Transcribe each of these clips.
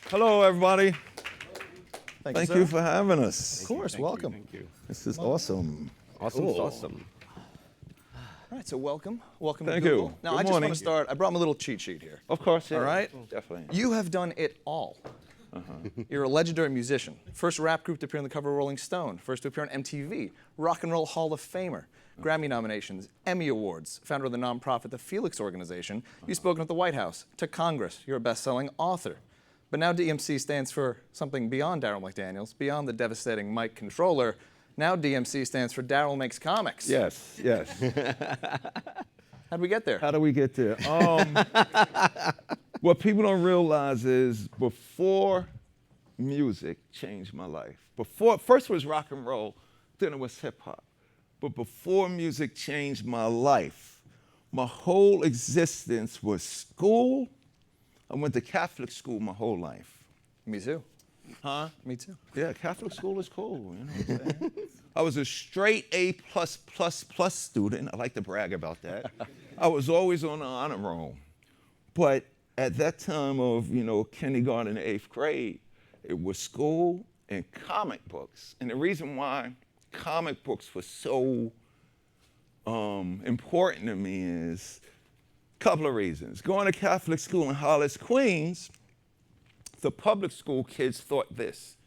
Hello, everybody. Thank Thank you for having us. Of course, welcome. Thank you. This is awesome. Awesome, Cool. awesome. All right, so welcome to Thank Google. you. Now, Good I just morning. want to start. I brought my little cheat sheet here. Of course, yeah. All right. Definitely. You have done it all. You're a legendary musician. First rap group to appear on the cover of Rolling Stone. First to appear on MTV. Rock and Roll Hall of Famer. Grammy nominations, Emmy Awards. Founder of the nonprofit The Felix Organization. You've spoken at the White House, to Congress. You're a best-selling author. But now DMC stands for something beyond Darryl McDaniels, beyond the devastating Mike controller. Now DMC stands for Darryl Makes Comics. Yes, yes. How'd we get there? How do we get there? What people don't realize is before music changed my life. First was rock and roll, then it was hip hop. But before music changed my life, my whole existence was school. I went to Catholic school my whole life. Me too. Huh? Me too. Yeah, Catholic school is cool. You know what I'm saying? I was a straight A++ student. I like to brag about that. I was always on the honor roll. But at that time of, kindergarten and 8th grade, it was school and comic books. And the reason why comic books were so important to me is a couple of reasons. Going to Catholic school in Hollis, Queens, the public school kids thought this: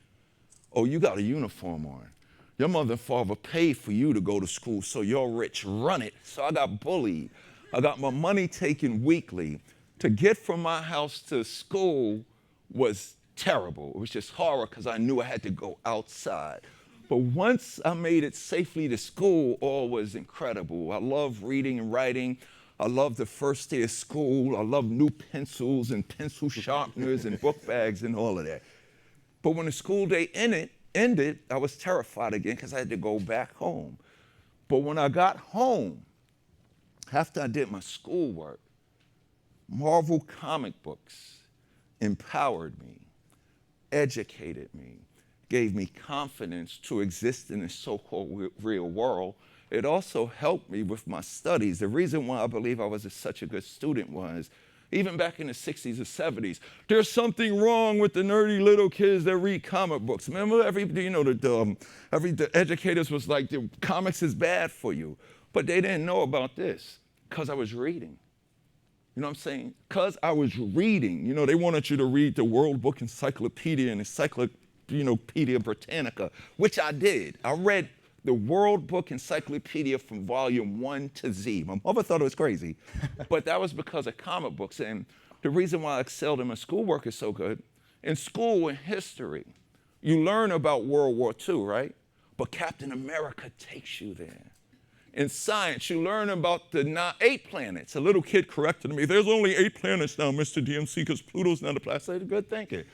oh, you got a uniform on. Your mother and father paid for you to go to school, so you're rich, run it. So I got bullied. I got my money taken weekly. To get from my house to school was terrible. It was just horror because I knew I had to go outside. But once I made it safely to school, all was incredible. I love reading and writing. I love the first day of school. I love new pencils and pencil sharpeners and book bags and all of that. But when the school day ended, I was terrified again because I had to go back home. But when I got home, after I did my schoolwork, Marvel comic books empowered me, educated me, gave me confidence to exist in this so-called real world. It also helped me with my studies. The reason why I believe I was such a good student was, even back in the 60s or 70s, there's something wrong with the nerdy little kids that read comic books. Remember, the educators was like, the comics is bad for you. But they didn't know about this, because I was reading. You know what I'm saying? Because I was reading. They wanted you to read the World Book Encyclopedia and Encyclopedia Britannica, which I did. I read the World Book Encyclopedia from volume 1 to Z. My mother thought it was crazy, but that was because of comic books. And the reason why I excelled in my schoolwork is so good, in school, in history, you learn about World War II, right? But Captain America takes you there. In science, you learn about the 8 planets. A little kid corrected me, there's only 8 planets now, Mr. DMC, because Pluto's not a planet. I said, good thinking.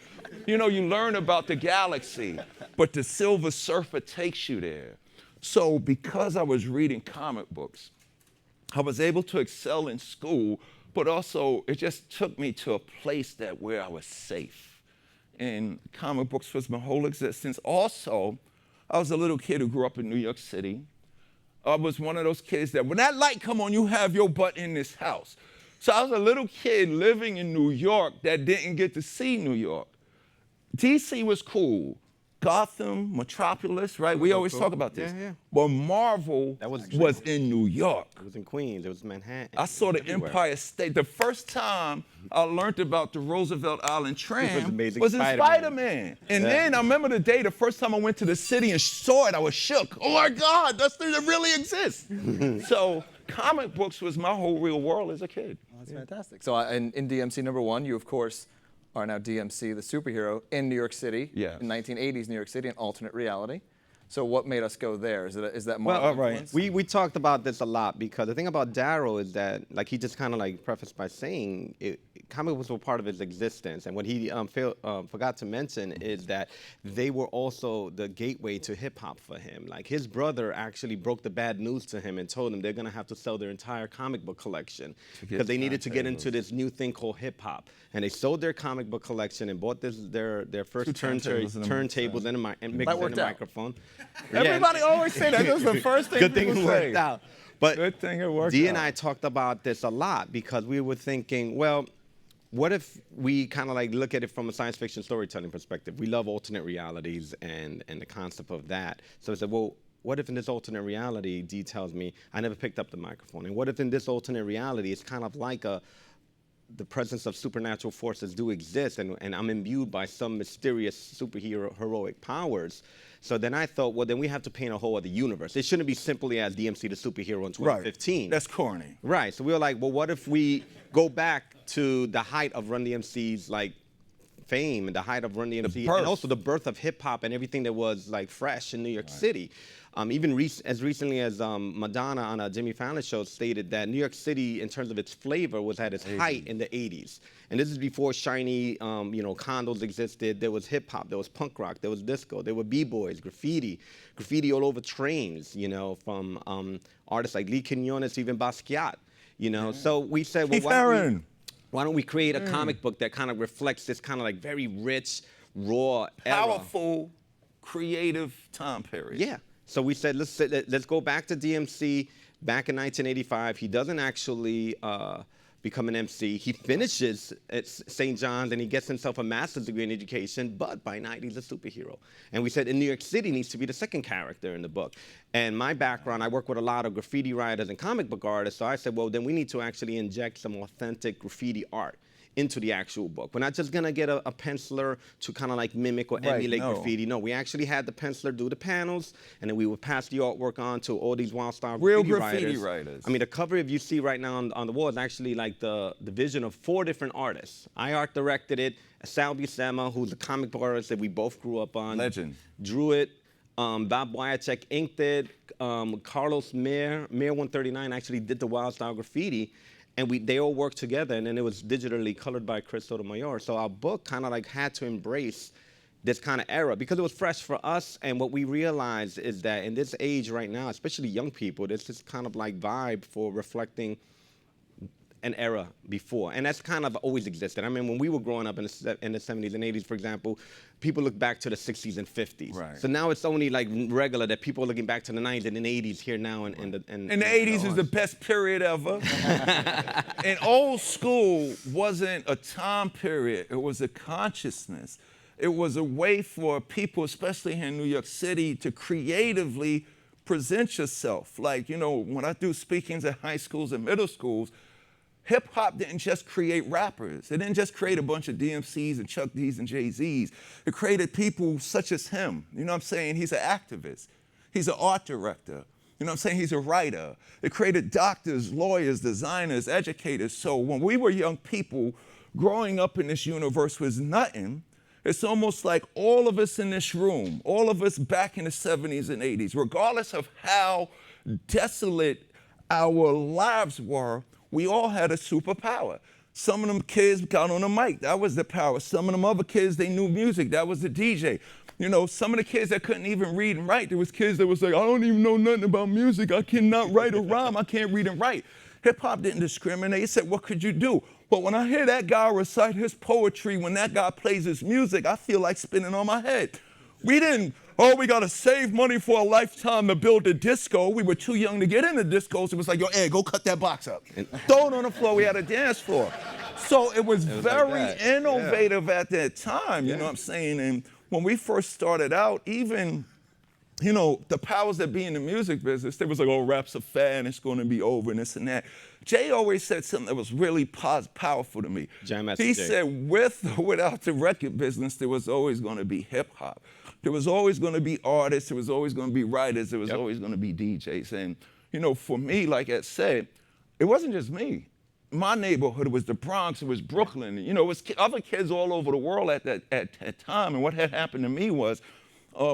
You learn about the galaxy, but the Silver Surfer takes you there. So because I was reading comic books, I was able to excel in school, but also it just took me to a place where I was safe. And comic books was my whole existence. Also, I was a little kid who grew up in New York City. I was one of those kids that when that light come on, you have your butt in this house. So I was a little kid living in New York that didn't get to see New York. DC was cool. Gotham, Metropolis, right? We always talk about this. Yeah. But Marvel was in New York. It was in Queens. It was Manhattan. I saw the everywhere. Empire State. The first time I learned about the Roosevelt Island tram Amazing was in Spider-Man. Spider-Man. And then I remember the day, the first time I went to the city and saw it, I was shook. Oh my God, that really exists. So comic books was my whole real world as a kid. That's fantastic. So in DMC #1, you, of course, are now DMC, the superhero, in New York City. Yes. In 1980s New York City, an alternate reality. So what made us go there? Is that more? Well, all right. We talked about this a lot because the thing about Darryl is that, like he just kind of like prefaced by saying, comic books were part of his existence, and what he forgot to mention is that they were also the gateway to hip hop for him. Like his brother actually broke the bad news to him and told him they're gonna have to sell their entire comic book collection because they needed to get into this new thing called hip hop. And they sold their comic book collection and bought their first turntables and a mixer and a microphone. Everybody always say that. That's the first thing Good thing people it say. worked out. But Good thing it worked D out. and I talked about this a lot because we were thinking, well, what if we kind of like look at it from a science fiction storytelling perspective? We love alternate realities and the concept of that. So I said, well, what if in this alternate reality, Dee tells me, I never picked up the microphone. And what if in this alternate reality, it's kind of like the presence of supernatural forces do exist, and I'm imbued by some mysterious superhero heroic powers. So then I thought, well, then we have to paint a whole other universe. It shouldn't be simply as DMC the superhero in 2015. Right. That's corny. Right. So we were like, well, what if we go back to the height of Run DMC's like fame and the height of Run DMC, and also the birth of hip hop and everything that was like fresh in New York City. Even as recently as Madonna on a Jimmy Fallon show stated that New York City, in terms of its flavor, was at its height in the 80s. And this is before shiny, condos existed. There was hip hop, there was punk rock, there was disco, there were b-boys, graffiti all over trains, from artists like Lee Quinones, even Basquiat, So we said, well, why don't we create a comic book that kind of reflects this kind of like very rich, raw, powerful, creative time period. Yeah. So we said, let's go back to DMC back in 1985. He doesn't actually become an MC. He finishes at St. John's and he gets himself a master's degree in education, but by night he's a superhero. And we said in New York City needs to be the second character in the book. And my background, I work with a lot of graffiti writers and comic book artists, so I said, well, then we need to actually inject some authentic graffiti art into the actual book. We're not just gonna get a penciler to kind of like mimic or emulate graffiti. No, we actually had the penciler do the panels, and then we would pass the artwork on to all these wild style graffiti writers. I mean, the cover, if you see right now on the wall, is actually like the vision of 4 different artists. I art directed it. Sal Buscema, who's a comic book artist that we both grew up on. Legend. Drew it. Bob Wyacek inked it. Carlos Mayer 139 actually did the wild style graffiti. And they all worked together, and then it was digitally colored by Chris Sotomayor. So our book kind of like had to embrace this kind of era because it was fresh for us. And what we realized is that in this age right now, especially young people, there's this kind of like vibe for reflecting an era before. And that's kind of always existed. I mean, when we were growing up in the 70s and 80s, for example, people look back to the 60s and 50s. Right. So now it's only like regular that people are looking back to the 90s and the 80s here now. And the 80s is the best period ever. And old school wasn't a time period. It was a consciousness. It was a way for people, especially here in New York City, to creatively present yourself. Like, when I do speakings at high schools and middle schools, hip-hop didn't just create rappers. It didn't just create a bunch of DMCs and Chuck D's and Jay-Z's. It created people such as him. You know what I'm saying? He's an activist. He's an art director. You know what I'm saying? He's a writer. It created doctors, lawyers, designers, educators. So when we were young people, growing up in this universe was nothing. It's almost like all of us in this room, all of us back in the 70s and 80s, regardless of how desolate our lives were, we all had a superpower. Some of them kids got on the mic. That was the power. Some of them other kids, they knew music. That was the DJ. Some of the kids that couldn't even read and write, there was kids that was like, I don't even know nothing about music. I cannot write a rhyme. I can't read and write. Hip hop didn't discriminate. It said, what could you do? But when I hear that guy recite his poetry, when that guy plays his music, I feel like spinning on my head. We didn't, we got to save money for a lifetime to build a disco. We were too young to get into discos. It was like, yo, Ed, go cut that box up. Throw it on the floor. We had a dance floor. So it was very like innovative at that time, you know what I'm saying? And when we first started out, even, the powers that be in the music business, they was like, rap's a fad and it's going to be over and this and that. Jay always said something that was really powerful to me. He said, with or without the record business, there was always going to be hip hop. There was always going to be artists. There was always going to be writers. There was always going to be DJs. And, for me, like I said, it wasn't just me. My neighborhood was the Bronx. It was Brooklyn. It was other kids all over the world at that time. And what had happened to me was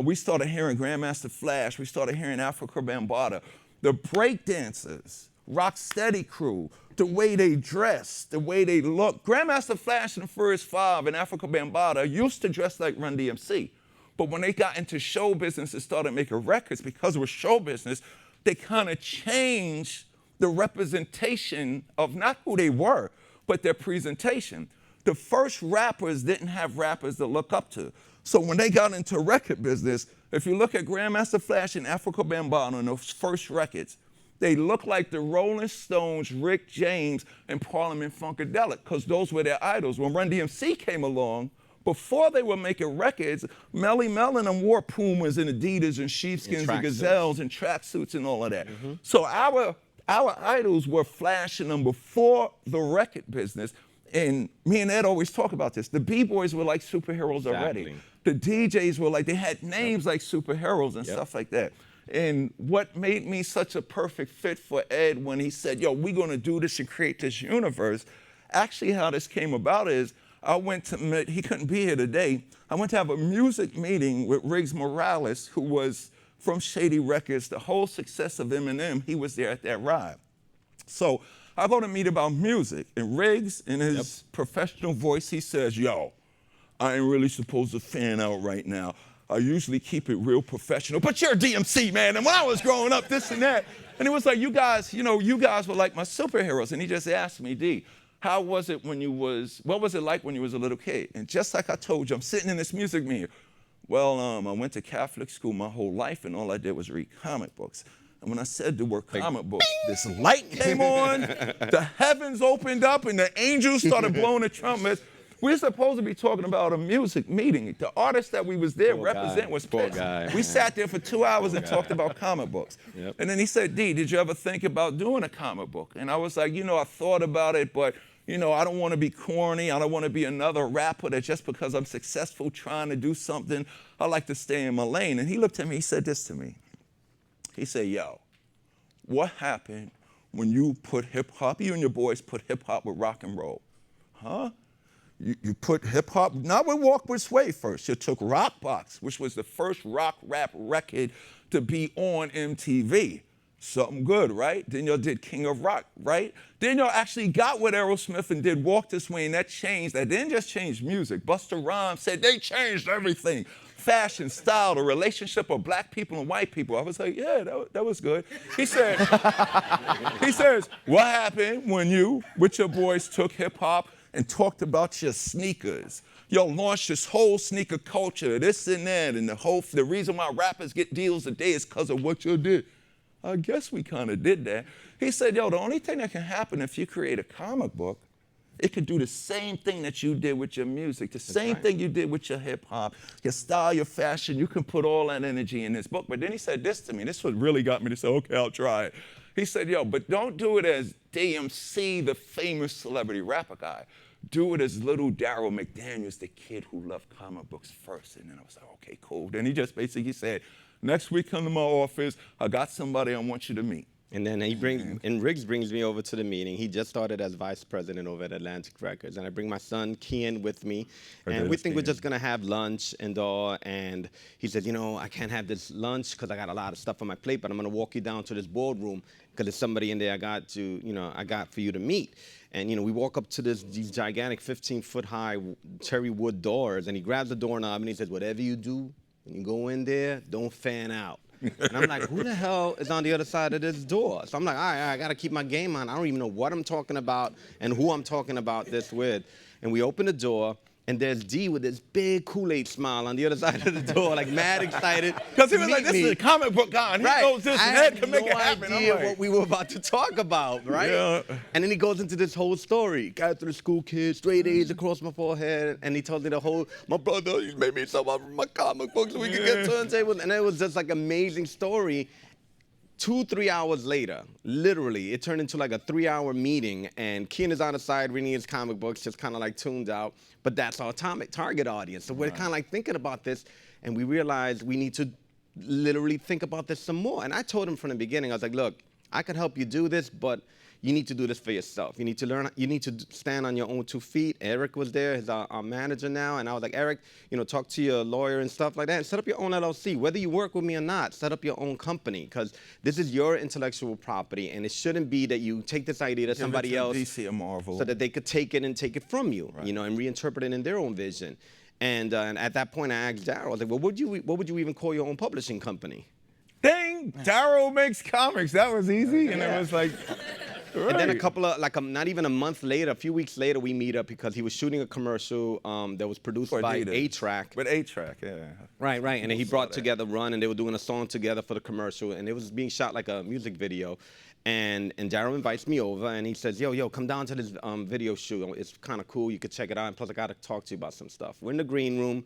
we started hearing Grandmaster Flash. We started hearing Africa Bambaataa. The breakdancers, Rocksteady crew, the way they dress, the way they look. Grandmaster Flash and the Furious Five and Africa Bambaataa used to dress like Run DMC. But when they got into show business and started making records, because it was show business, they kind of changed the representation of not who they were, but their presentation. The first rappers didn't have rappers to look up to. So when they got into record business, if you look at Grandmaster Flash and Africa Bambaataa on those first records, They looked like the Rolling Stones, Rick James, and Parliament Funkadelic, because those were their idols. When Run DMC came along, before they were making records, Melly Mel and them wore Pumas and Adidas and sheepskins and gazelles and tracksuits and all of that. So our idols were flashing them before the record business. And me and Ed always talk about this. The B-boys were like superheroes already. The DJs were like, they had names like superheroes and stuff like that. And what made me such a perfect fit for Ed when he said, yo, we're gonna do this and create this universe, actually how this came about is, I went to, he couldn't be here today, I went to have a music meeting with Riggs Morales, who was from Shady Records, the whole success of Eminem, he was there at that ride. So I go to meet about music, and Riggs, in his professional voice, he says, yo, I ain't really supposed to fan out right now. I usually keep it real professional, but you're DMC, man, and when I was growing up, this and that. And it was like, you guys were like my superheroes. And he just asked me, D, how was it when what was it like when you was a little kid? And just like I told you, I'm sitting in this music meeting. Well, I went to Catholic school my whole life, and all I did was read comic books. And when I said the word comic books, this light came on, the heavens opened up, and the angels started blowing the trumpets. We're supposed to be talking about a music meeting. The artist that we was there represent was pissed. We sat there for 2 hours and talked about comic books. And then he said, D, did you ever think about doing a comic book? And I was like, I thought about it, but I don't want to be corny. I don't want to be another rapper that just because I'm successful trying to do something, I like to stay in my lane. And he looked at me, he said this to me. He said, yo, what happened when you put hip hop, you and your boys put hip hop with rock and roll? Huh? You put hip hop, not with Walk With Sway first. You took Rockbox, which was the first rock rap record to be on MTV. Something good, right? Then y'all did King of Rock, right? Then y'all actually got with Aerosmith and did Walk This Way, and that changed. That didn't just change music. Busta Rhymes said they changed everything. Fashion, style, the relationship of black people and white people. I was like, yeah, that was good. He said, he says, what happened when you, with your boys, took hip hop and talked about your sneakers? Y'all launched this whole sneaker culture, this and that, and the reason why rappers get deals today is because of what you did. I guess we kind of did that. He said, yo, the only thing that can happen if you create a comic book, it could do the same thing that you did with your music, the same thing you did with your hip hop, your style, your fashion. You can put all that energy in this book. But then he said this to me. This what really got me to say, okay, I'll try it. He said, yo, but don't do it as DMC, the famous celebrity rapper guy. Do it as little Daryl McDaniels, the kid who loved comic books first. And then I was like, okay, cool. Then he just basically said, next week come to my office. I got somebody I want you to meet. And then Riggs brings me over to the meeting. He just started as vice president over at Atlantic Records. And I bring my son, Kian, with me. And we think we're just going to have lunch and all. And he said, I can't have this lunch because I got a lot of stuff on my plate, but I'm going to walk you down to this boardroom because there's somebody in there I got for you to meet. And, we walk up to these gigantic 15-foot high cherry wood doors. And he grabs the doorknob and he says, whatever you do, when you go in there, don't fan out. And I'm like, who the hell is on the other side of this door? So I'm like, all right, I got to keep my game on. I don't even know what I'm talking about and who I'm talking about this with. And we open the door, and there's D with this big Kool-Aid smile on the other side of the door, like mad excited. Because he was like, this is a comic book guy, and he knows this and that can make it happen. I had no idea what we were about to talk about, right? Yeah. And then he goes into this whole story. Got through the school kid, straight A's across my forehead, and he told me my brother, he made me some of my comic books so we could get turntables. And it was just like amazing story. 2-3 hours later, literally, it turned into like a 3-hour meeting, and Kian is on the side reading his comic books, just kind of like tuned out. But that's our target audience. So we're kind of like thinking about this, and we realized we need to literally think about this some more. And I told him from the beginning, I was like, look, I could help you do this, but you need to do this for yourself. You need to learn, you need to stand on your own 2 feet. Eric was there, he's our manager now, and I was like, Eric, talk to your lawyer and stuff like that, and set up your own LLC. Whether you work with me or not, set up your own company, because this is your intellectual property, and it shouldn't be that you take this idea to somebody else DC or Marvel, so that they could take it and take it from you, and reinterpret it in their own vision. And at that point, I asked Daryl, I was like, well, what would you even call your own publishing company? Dang, Daryl makes comics. That was easy, and it was like... Right. And then not even a month later, a few weeks later, we meet up because he was shooting a commercial that was produced by A-Trak. With A-Trak, yeah. Right. And then he brought together Run, and they were doing a song together for the commercial, and it was being shot like a music video. And Daryl invites me over, and he says, yo, come down to this video shoot. It's kind of cool. You could check it out. And plus, I got to talk to you about some stuff. We're in the green room,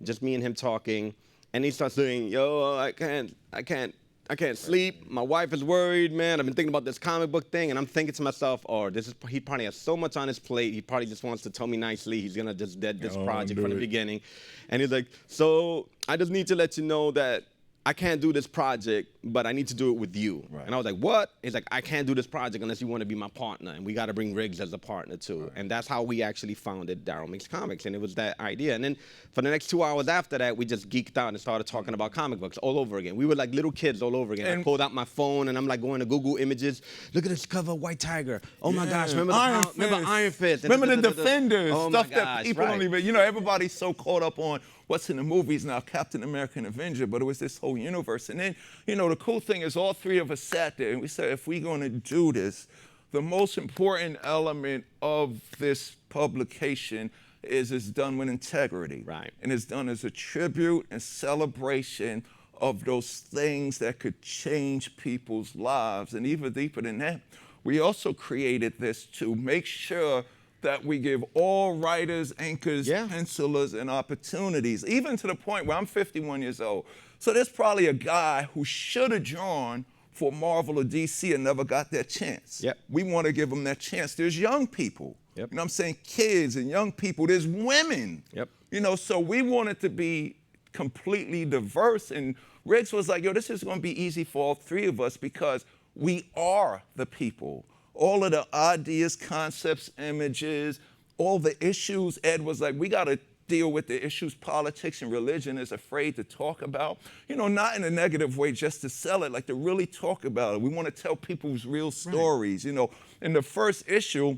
just me and him talking. And he starts saying, yo, I can't sleep. My wife is worried, man. I've been thinking about this comic book thing. And I'm thinking to myself, oh, he probably has so much on his plate. He probably just wants to tell me nicely. He's going to just dead this project from the beginning. And he's like, so I just need to let you know that I can't do this project, but I need to do it with you. Right. And I was like, what? He's like, I can't do this project unless you want to be my partner, and we got to bring Riggs as a partner too. Right. And that's how we actually founded Daryl Makes Comics, and it was that idea. And then for the next 2 hours after that, we just geeked out and started talking about comic books all over again. We were like little kids all over again. And I pulled out my phone, and I'm like going to Google Images. Look at this cover, White Tiger. Oh my gosh, remember Iron Fist. Remember the Defenders, oh stuff my that gosh, people don't even, everybody's so caught up on what's in the movies now, Captain America and Avenger, but it was this whole universe. And then, the cool thing is all three of us sat there and we said, if we're going to do this, the most important element of this publication is it's done with integrity. Right. And it's done as a tribute and celebration of those things that could change people's lives. And even deeper than that, we also created this to make sure that we give all writers, anchors, pencilers, and opportunities, even to the point where I'm 51 years old. So there's probably a guy who should have drawn for Marvel or DC and never got that chance. Yep. We want to give them that chance. There's young people. Yep. You know what I'm saying? Kids and young people. There's women. Yep. So we wanted to be completely diverse. And Riggs was like, yo, this is going to be easy for all three of us because we are the people. All of the ideas, concepts, images, all the issues, Ed was like, we got to deal with the issues politics and religion is afraid to talk about. Not in a negative way just to sell it, like to really talk about it. We want to tell people's real stories. Right. In the first issue,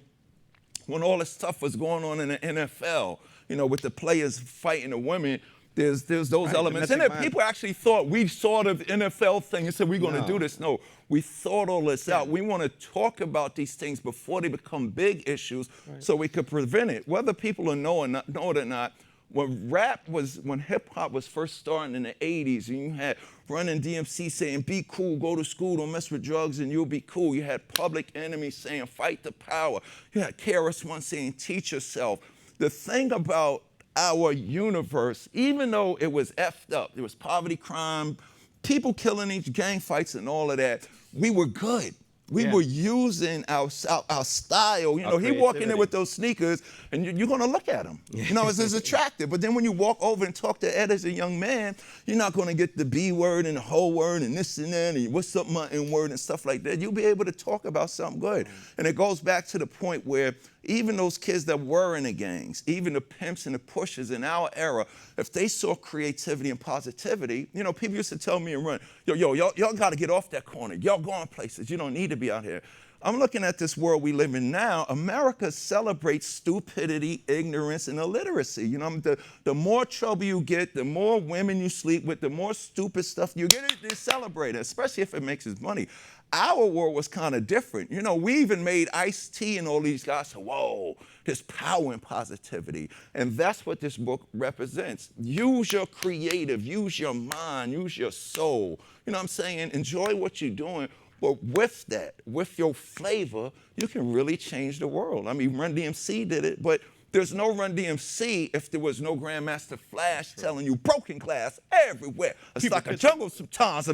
when all this stuff was going on in the NFL, with the players fighting the women, there's those elements in it. People actually thought we saw the NFL thing and said we're going to do this. No, we thought all this out. We want to talk about these things before they become big issues so we could prevent it. Whether people know it or not, when hip hop was first starting in the 80s, and you had Run DMC saying, be cool, go to school, don't mess with drugs, and you'll be cool. You had Public Enemy saying, fight the power. You had KRS-One saying, teach yourself. The thing about our universe, even though it was effed up, there was poverty, crime, people killing each gang fights and all of that, we were good. We were using our style. He walk in there with those sneakers, and you're going to look at him. It's attractive. But then when you walk over and talk to Ed as a young man, you're not going to get the B word and the whole word and this and that and what's up my N word and stuff like that. You'll be able to talk about something good. And it goes back to the point where even those kids that were in the gangs, even the pimps and the pushers in our era, if they saw creativity and positivity, people used to tell me and run, y'all got to get off that corner. Y'all going places. You don't need to be out here. I'm looking at this world we live in now. America celebrates stupidity, ignorance, and illiteracy. The more trouble you get, the more women you sleep with, the more stupid stuff you get, they celebrate it, especially if it makes us money. Our world was kind of different. We even made Ice-T and all these guys say, whoa, there's power in positivity. And that's what this book represents. Use your creative, use your mind, use your soul. You know what I'm saying? Enjoy what you're doing. But with that, with your flavor, you can really change the world. I mean, Run DMC did it, but there's no Run DMC if there was no Grandmaster Flash telling you broken glass everywhere. It's like a jungle sometimes.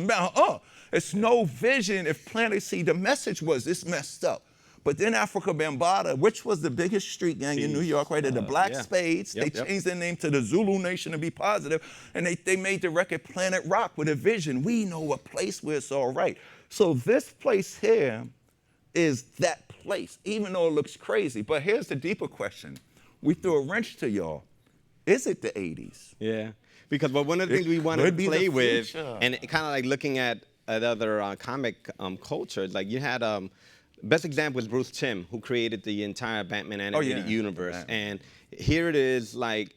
It's no vision if Planet C, the message was it's messed up. But then Africa Bambaataa, which was the biggest street gang in New York, right? The Black Spades, they changed their name to the Zulu Nation to be positive, and they made the record Planet Rock with a vision. We know a place where it's all right. So this place here is that place, even though it looks crazy. But here's the deeper question. We threw a wrench to y'all. Is it the 80s? Yeah, because one of the things we wanted to play with, and kind of like looking at other comic cultures, like you had, best example was Bruce Timm, who created the entire Batman animated universe. Right. And here it is, like,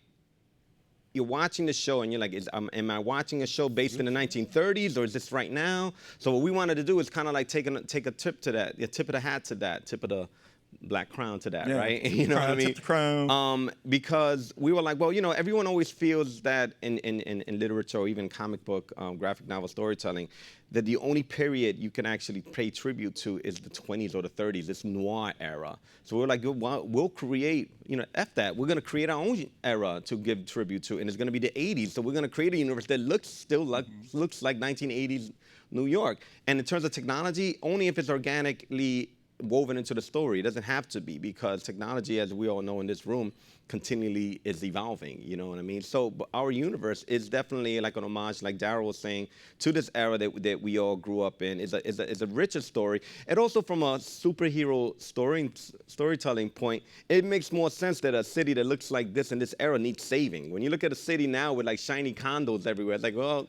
you're watching the show and you're like, am I watching a show based in the 1930s or is this right now? So what we wanted to do is kind of like take a tip to that, a tip of the hat to that, tip of Black Crown to that, Yeah. right? You know what I Crown to mean? the crown. Because we were like, well, you know, everyone always feels that in literature or even comic book, graphic novel storytelling, that the only period you can actually pay tribute to is the 20s or the 30s, this noir era. So we're like, we'll create, you know, F that. We're going to create our own era to give tribute to, and it's going to be the 80s. So we're going to create a universe that looks like 1980s New York. And in terms of technology, only if it's organically woven into the story. It doesn't have to be, because technology, as we all know in this room, continually is evolving, you know what I mean? So but our universe is definitely like an homage, like Daryl was saying, to this era that we all grew up in. Is a richer story. And also from a superhero storytelling point, it makes more sense that a city that looks like this in this era needs saving. When you look at a city now with like shiny condos everywhere, it's like, well,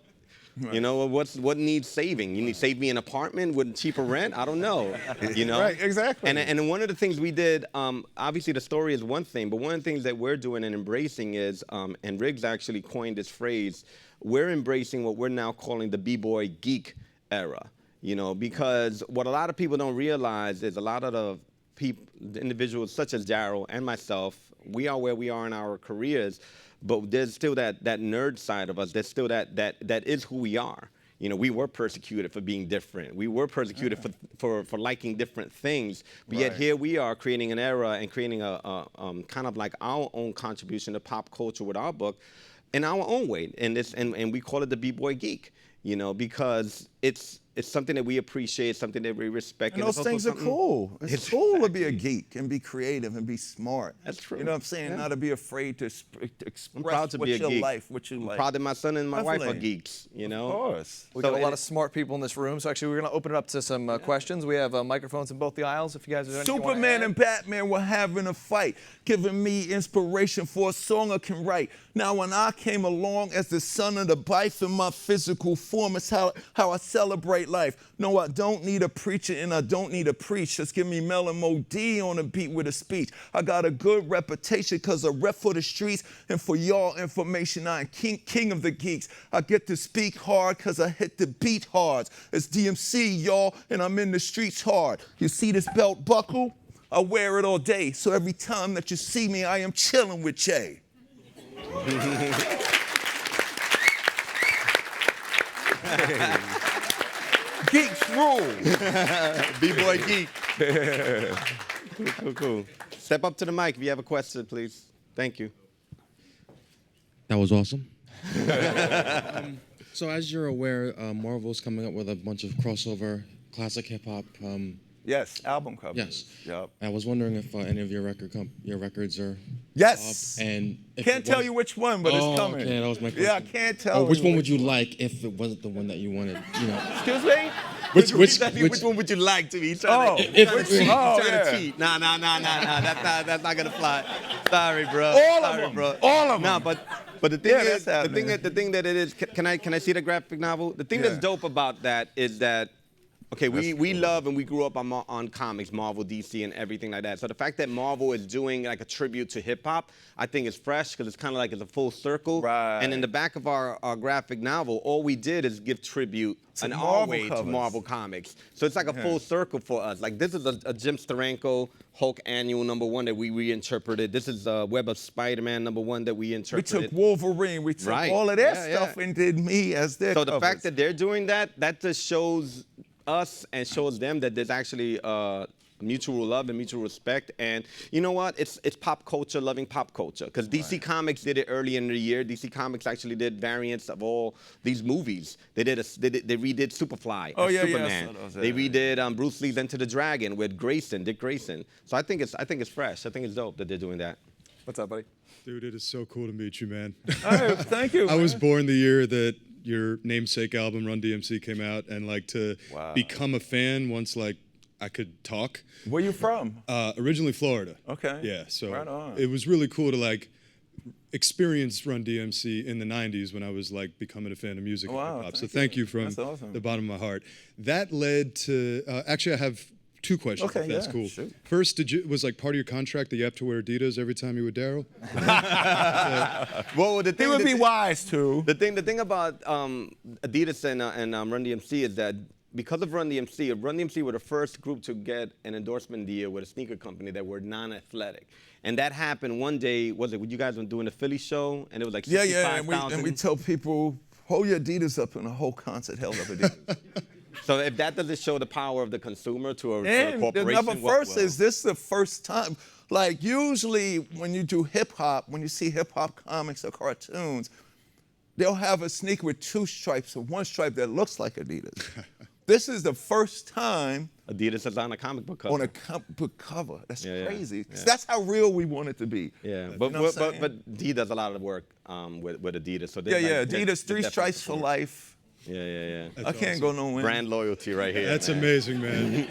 you know, what needs saving? You need to save me an apartment with cheaper rent? I don't know. You know? Right, exactly. And one of the things we did, obviously the story is one thing, but one of the things that we're doing and embracing is, and Riggs actually coined this phrase, we're embracing what we're now calling the B-boy geek era. You know, because what a lot of people don't realize is a lot of the individuals such as Daryl and myself, we are where we are in our careers, but there's still that nerd side of us. There's still that is who we are. You know, we were persecuted for being different. We were persecuted for liking different things. But yet here we are creating an era and creating a kind of like our own contribution to pop culture with our book in our own way. And we call it the B-Boy Geek, you know, because it's something that we appreciate, something that we respect. And it's those also things are something- cool. It's cool to be a geek and be creative and be smart. That's true. You know what I'm saying? Yeah. Not to be afraid to I'm express proud to what be a your geek. life, what you I'm like. proud that my son and my wife are Definitely. geeks, you know? Of course. We So got a lot it- of smart people in this room, so actually we're going to open it up to some questions. We have microphones in both the aisles. If you guys are anything you wanna Superman add. and Batman were having a fight, giving me inspiration for a song I can write. Now, when I came along as the son of the Bife in my physical form, it's how I celebrate life. No, I don't need a preacher and I don't need a preach. Just give me Mel and Mo D on a beat with a speech. I got a good reputation because I rep for the streets, and for y'all information, I am king of the geeks. I get to speak hard because I hit the beat hard. It's DMC, y'all, and I'm in the streets hard. You see this belt buckle? I wear it all day, so every time that you see me, I am chilling with Jay. Geeks rule. B-Boy Geek. Cool. Step up to the mic if you have a question, please. Thank you. That was awesome. So as you're aware, Marvel's coming up with a bunch of crossover classic hip hop. Yes, album covers. Yes. Yep. I was wondering if any of your records are Yes. up, and if Can't it tell was- you which one, but Oh, it's coming. okay, that was my Yeah, I question. can't tell. Or which you one would you like if it wasn't the one that you wanted? You know. Excuse me? Which one would you like to be? Oh, to cheat. Nah. That's not gonna fly. Sorry, bro. All of Sorry, them. bro. All of Nah, them. but the thing Yeah, is, that's happening. the thing that it is. Can I see the graphic novel? The thing Yeah. that's dope about that is that. Okay, we love and we grew up on comics, Marvel, DC, and everything like that. So the fact that Marvel is doing like a tribute to hip hop, I think is fresh because it's kind of like it's a full circle. Right. And in the back of our graphic novel, all we did is give tribute To in our Marvel way to covers. Marvel Comics. So it's like a full circle for us. Like this is a Jim Steranko Hulk Annual #1 that we reinterpreted. This is a Web of Spider-Man #1 that we We interpreted. took Wolverine, we took Right. all of their Yeah, stuff yeah. and did me as their So the covers. fact that they're doing that just shows us and shows them that there's actually mutual love and mutual respect. And you know what? It's pop culture, loving pop culture. Because DC Comics did it early in the year. DC Comics actually did variants of all these movies. They redid Superfly Oh, as yeah, yeah, I Superman. saw those, They yeah. redid Bruce Lee's Enter the Dragon with Dick Grayson. So I think it's fresh. I think it's dope that they're doing that. What's up, buddy? Dude, it is so cool to meet you, man. Hey, thank you. I was man. born the year that your namesake album Run DMC came out, and like to Wow. become a fan once like I could talk. Where you from? Originally Florida. Okay. Yeah, so Right on. it was really cool to like experience Run DMC in the 90s when I was like becoming a fan of music Wow, and hip hop. So thank thank you from That's awesome. the bottom of my heart. That led to actually I have two questions. Okay, if that's yeah, cool. shoot. First, was like part of your contract that you have to wear Adidas every time you were Daryl? Well, the He thing would be wise to. The thing about Adidas and Run DMC is that because of Run DMC, Run DMC were the first group to get an endorsement deal with a sneaker company that were non-athletic. And that happened one day, was it when you guys were doing the Philly show? And it was like Yeah, 65,000. and we tell people, hold your Adidas up, and the whole concert held up Adidas. So if that doesn't show the power of the consumer to a And the corporation, number what first will? is this the first time. Like usually when you do hip hop, when you see hip hop comics or cartoons, they'll have a sneaker with two stripes or one stripe that looks like Adidas. This is the first time Adidas is on a comic book cover. on a comic book cover. That's Yeah, yeah, crazy. yeah. That's how real we want it to be. Yeah, You but know what I'm saying? but D does a lot of work with Adidas. So Yeah, they're like- Adidas, they're three definitely stripes for support. life. Yeah. I can't go nowhere. Brand loyalty right here. That's man. amazing, man.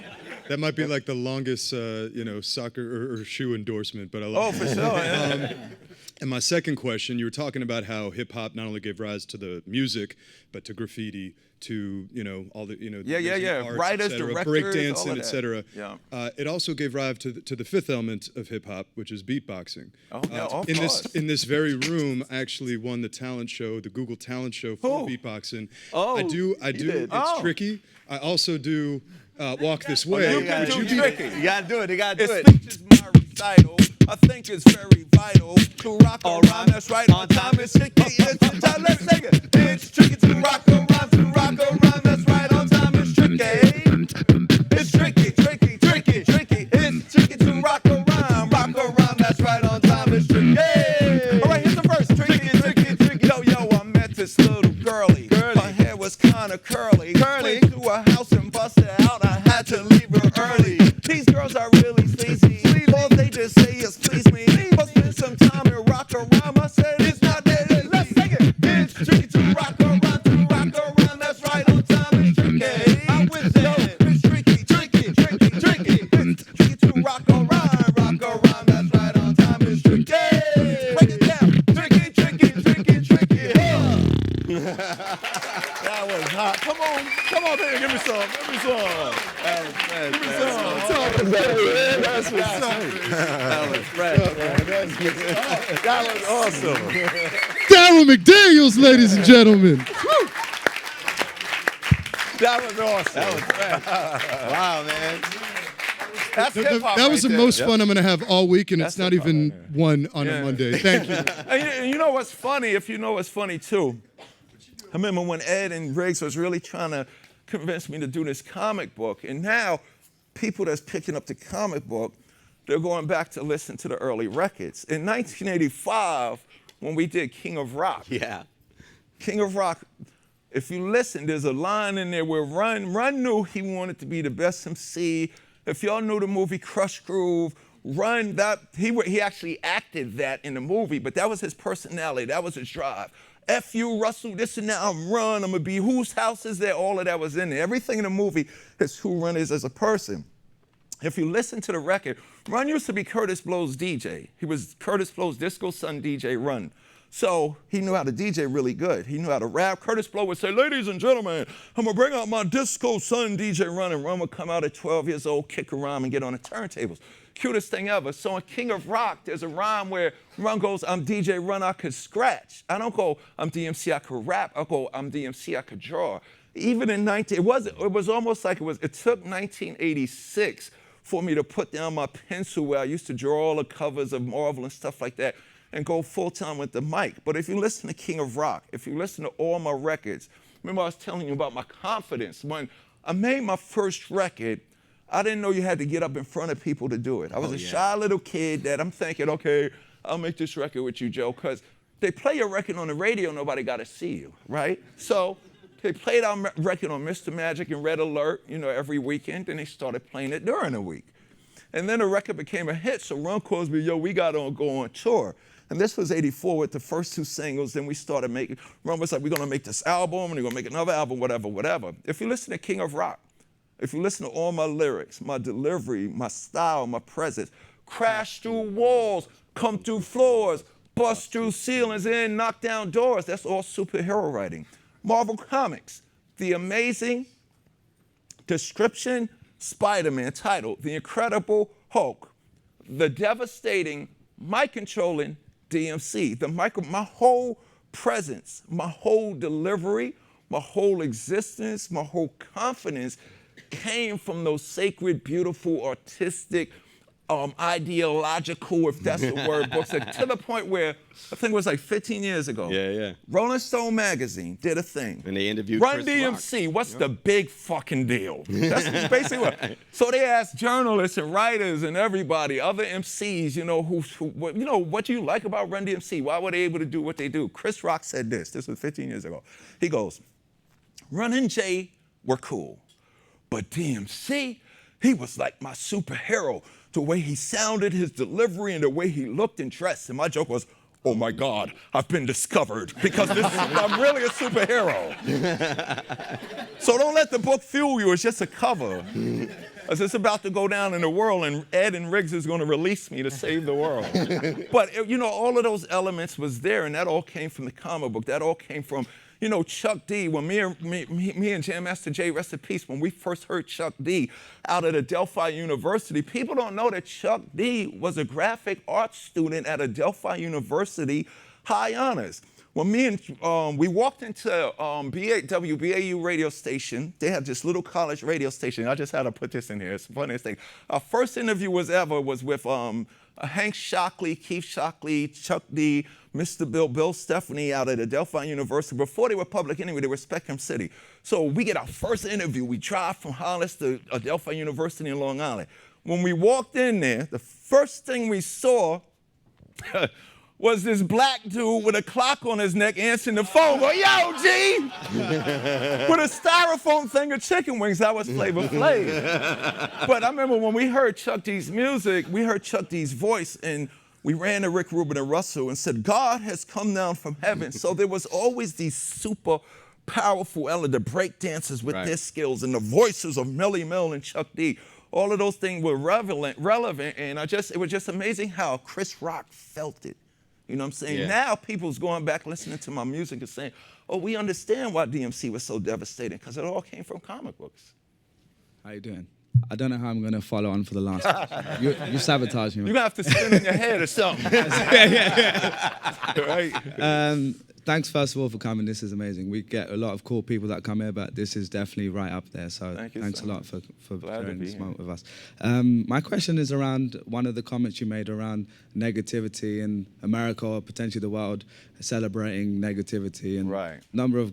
That might be like the longest, soccer or shoe endorsement, but I love Oh, it. for sure. Yeah. And my second question, you were talking about how hip hop not only gave rise to the music, but to graffiti, to all the Yeah. arts, Writers, et cetera, directors, all breakdancing, of that. etc. Yeah. It also gave rise to the fifth element of hip hop, which is beatboxing. Oh, yeah, of in course. this very room, I actually won the talent show, the Google Talent Show for Who? beatboxing. Oh, I do. did. It's Oh. tricky. I also do Walk This Way. You can which do you beat- tricky. You gotta do it. You gotta do It it. speeches my recital. I think it's very vital to rock a rhyme that's right on time. It's tricky. It's time. Let's sing it. It's tricky to rock a rhyme that's right on time. It's tricky. It's tricky. It's tricky to rock a rhyme that's right on time. It's tricky. All right, here's the verse. Tricky. Yo, I met this little girlie. Her hair was kinda curly. Went to her house and busted out. I had to leave her early. These girls are really sleazy. All they just say is please me. But spend some time and rock around. I said it's not that. Let's sing it. It's tricky to rock around that's right on time. It's tricky. I'm with that. It's tricky. It's tricky to rock around that's right on time. It's tricky. Break it down. Tricky. That was hot. Come on, baby. Give me some. That was fresh, Give me man. some. That's what's up. That was fresh, man. That was awesome. Daryl McDaniels, ladies and gentlemen. That was awesome. That was fresh. Wow, man. That's hip-hop That was right the there. most fun I'm going to have all week, and That's it's not hip-hop even right one on Yeah. a Monday. Thank you. And you know what's funny? If you know what's funny too, I remember when Ed and Riggs was really trying to convince me to do this comic book, and now people that's picking up the comic book, they're going back to listen to the early records. In 1985, when we did King of Rock, Yeah. King of Rock, if you listen, there's a line in there where Run knew he wanted to be the best MC. If y'all knew the movie Crush Groove, Run, he actually acted that in the movie, but that was his personality, that was his drive. F you, Russell, this and that, I'm Run, I'm gonna be whose house is there, all of that was in there. Everything in the movie is who Run is as a person. If you listen to the record, Run used to be Curtis Blow's DJ. He was Curtis Blow's Disco Son DJ, Run. So he knew how to DJ really good. He knew how to rap. Curtis Blow would say, ladies and gentlemen, I'm gonna bring out my Disco Son DJ Run, and Run would come out at 12 years old, kick a rhyme and get on the turntables. Cutest thing ever. So in King of Rock, there's a rhyme where Run goes, I'm DJ Run, I could scratch. I don't go, I'm DMC, I could rap. I go, I'm DMC, I could draw. Even in it was almost like it took 1986 for me to put down my pencil where I used to draw all the covers of Marvel and stuff like that and go full time with the mic. But if you listen to King of Rock, if you listen to all my records, remember I was telling you about my confidence. When I made my first record, I didn't know you had to get up in front of people to do it. I was a shy little kid that I'm thinking, okay, I'll make this record with you, Joe, because they play your record on the radio, nobody got to see you, right? So they played our record on Mr. Magic and Red Alert, every weekend, and they started playing it during the week. And then the record became a hit, so Ron calls me, yo, we got to go on tour. And this was 84 with the first two singles, then we started making, Ron was like, we're gonna make this album, and we're gonna make another album, whatever. If you listen to King of Rock, if you listen to all my lyrics, my delivery, my style, my presence, crash through walls, come through floors, bust through ceilings and knock down doors, that's all superhero writing. Marvel Comics, the amazing description, Spider-Man titled The Incredible Hulk, the devastating, mic-controlling DMC, my whole presence, my whole delivery, my whole existence, my whole confidence came from those sacred, beautiful, artistic, ideological, if that's the word, books. Like, to the point where, I think it was like 15 years ago. Yeah. Rolling Stone magazine did a thing. And they interviewed Run Chris DMC, Rock. what's the big fucking deal? That's basically what. So they asked journalists and writers and everybody, other MCs, what do you like about Run DMC? Why were they able to do what they do? Chris Rock said this was 15 years ago. He goes, Run and Jay were cool, but DMC, he was like my superhero. The way he sounded, his delivery, and the way he looked and dressed. And my joke was, oh my God, I've been discovered because I'm really a superhero. So don't let the book fool you, it's just a cover. As it's about to go down in the world, and Ed and Riggs is going to release me to save the world. But, all of those elements was there, and that all came from the comic book. That all came from, Chuck D. When me and Jam Master Jay, rest in peace, when we first heard Chuck D out at Adelphi University, people don't know that Chuck D was a graphic arts student at Adelphi University, high honors. When we walked into WBAU radio station, they had this little college radio station. I just had to put this in here. It's the funniest thing. Our first interview was with Hank Shockley, Keith Shockley, Chuck D, Mr. Bill Stephanie out at Adelphi University. Before they were public anyway, they were Spectrum City. So we get our first interview. We drive from Hollis to Adelphi University in Long Island. When we walked in there, the first thing we saw was this black dude with a clock on his neck answering the phone, going, yo, G! With a styrofoam thing of chicken wings. That was Flavor Flav. But I remember when we heard Chuck D's music, we heard Chuck D's voice, and we ran to Rick Rubin and Russell and said, God has come down from heaven. So there was always these super powerful the break dancers with their skills, and the voices of Melly Mel and Chuck D. All of those things were relevant, and it was just amazing how Chris Rock felt it. You know what I'm saying? Yeah. Now people's going back listening to my music and saying, oh, we understand why DMC was so devastating, because it all came from comic books. How you doing? I don't know how I'm going to follow on for the last question. You sabotaged me. You're going to have to spin in your head or something. Right? Thanks, first of all, for coming. This is amazing. We get a lot of cool people that come here, but this is definitely right up there. So thanks a lot for sharing this moment with us. My question is around one of the comments you made around negativity in America, or potentially the world, celebrating negativity and number of,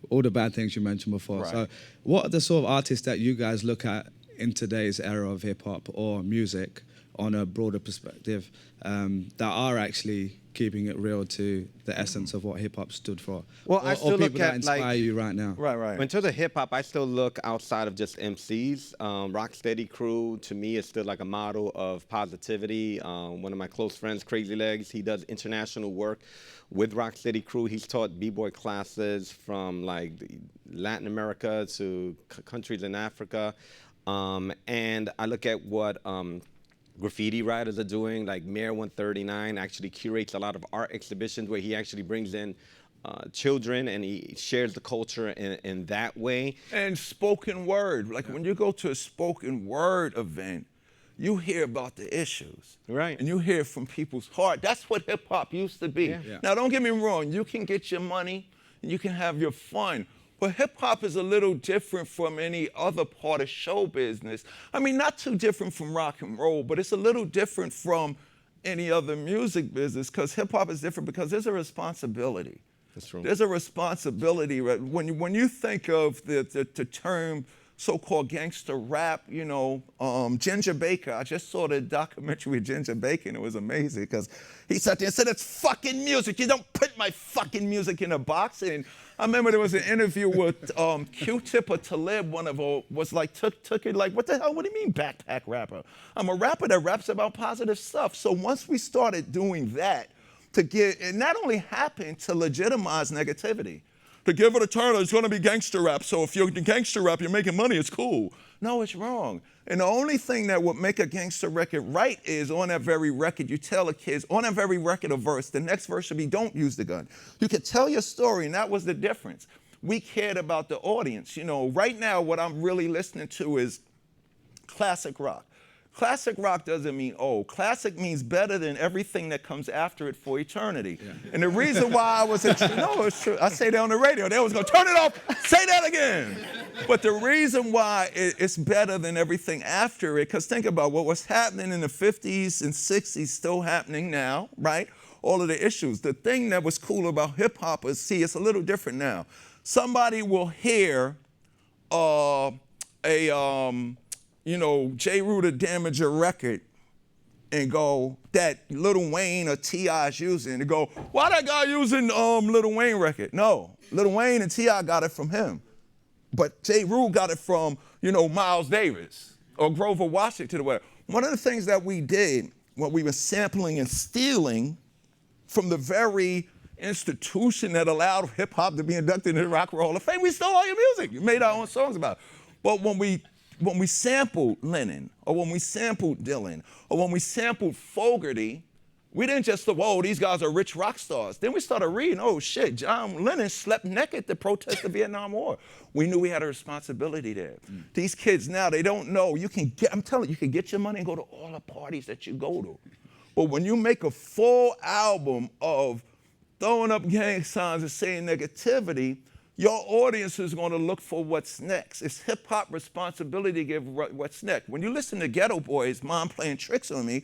all the bad things you mentioned before. Right. So what are the sort of artists that you guys look at in today's era of hip-hop or music on a broader perspective that are actually keeping it real to the essence of what hip-hop stood for? Well, or, I still or people look that at, inspire you right now? Right. In terms of hip-hop, I still look outside of just MCs. Rocksteady Crew, to me, is still like a model of positivity. One of my close friends, Crazy Legs, he does international work with Rocksteady Crew. He's taught b-boy classes from like Latin America to countries in Africa. And I look at what graffiti writers are doing, like Mayor 139 actually curates a lot of art exhibitions where he actually brings in children and he shares the culture in that way. And spoken word, like when you go to a spoken word event, you hear about the issues. Right. And you hear from people's heart. That's what hip hop used to be. Yeah. Now don't get me wrong, you can get your money and you can have your fun. But hip hop is a little different from any other part of show business. I mean, not too different from rock and roll, but it's a little different from any other music business, because hip hop is different because there's a responsibility. That's true. There's a responsibility. When you think of the term so-called gangster rap, Ginger Baker, I just saw the documentary with Ginger Baker, and it was amazing because he sat there and said, it's fucking music. You don't put my fucking music in a box. And I remember there was an interview with Q-Tip or Talib, one of them, was like, took it like, what the hell, what do you mean backpack rapper? I'm a rapper that raps about positive stuff. So once we started doing that, it not only happened to legitimize negativity, to give it a turn, it's going to be gangster rap. So if you're gangster rap, you're making money, it's cool. No, it's wrong. And the only thing that would make a gangster record right is on that very record, you tell the kids, on that very record, a verse, the next verse should be, don't use the gun. You could tell your story, and that was the difference. We cared about the audience. Right now, what I'm really listening to is classic rock. Classic rock doesn't mean old. Classic means better than everything that comes after it for eternity. Yeah. And the reason why I was, no, it's true. I say that on the radio. They was going to turn it off, say that again. But the reason why it's better than everything after it, because think about what was happening in the 50s and 60s still happening now, right? All of the issues. The thing that was cool about hip hop is, see, it's a little different now. Somebody will hear J. Rue Damage a record and go, that Lil Wayne or T.I. is using, and go, why that guy using Lil Wayne record? No, Lil Wayne and T.I. got it from him. But J. Rue got it from, Miles Davis or Grover Washington or whatever. One of the things that we did when we were sampling and stealing from the very institution that allowed hip hop to be inducted into the Rock and Roll Hall of Fame, we stole all your music. We made our own songs about it. But when we sampled Lennon, or when we sampled Dylan, or when we sampled Fogerty, we didn't just say, whoa, these guys are rich rock stars. Then we started reading, oh shit, John Lennon slept naked to protest the Vietnam War. We knew we had a responsibility there. These kids now, they don't know. I'm telling you, you can get your money and go to all the parties that you go to. But when you make a full album of throwing up gang signs and saying negativity, your audience is going to look for what's next. It's hip-hop responsibility to give what's next. When you listen to Ghetto Boys, Mom Playing Tricks on Me,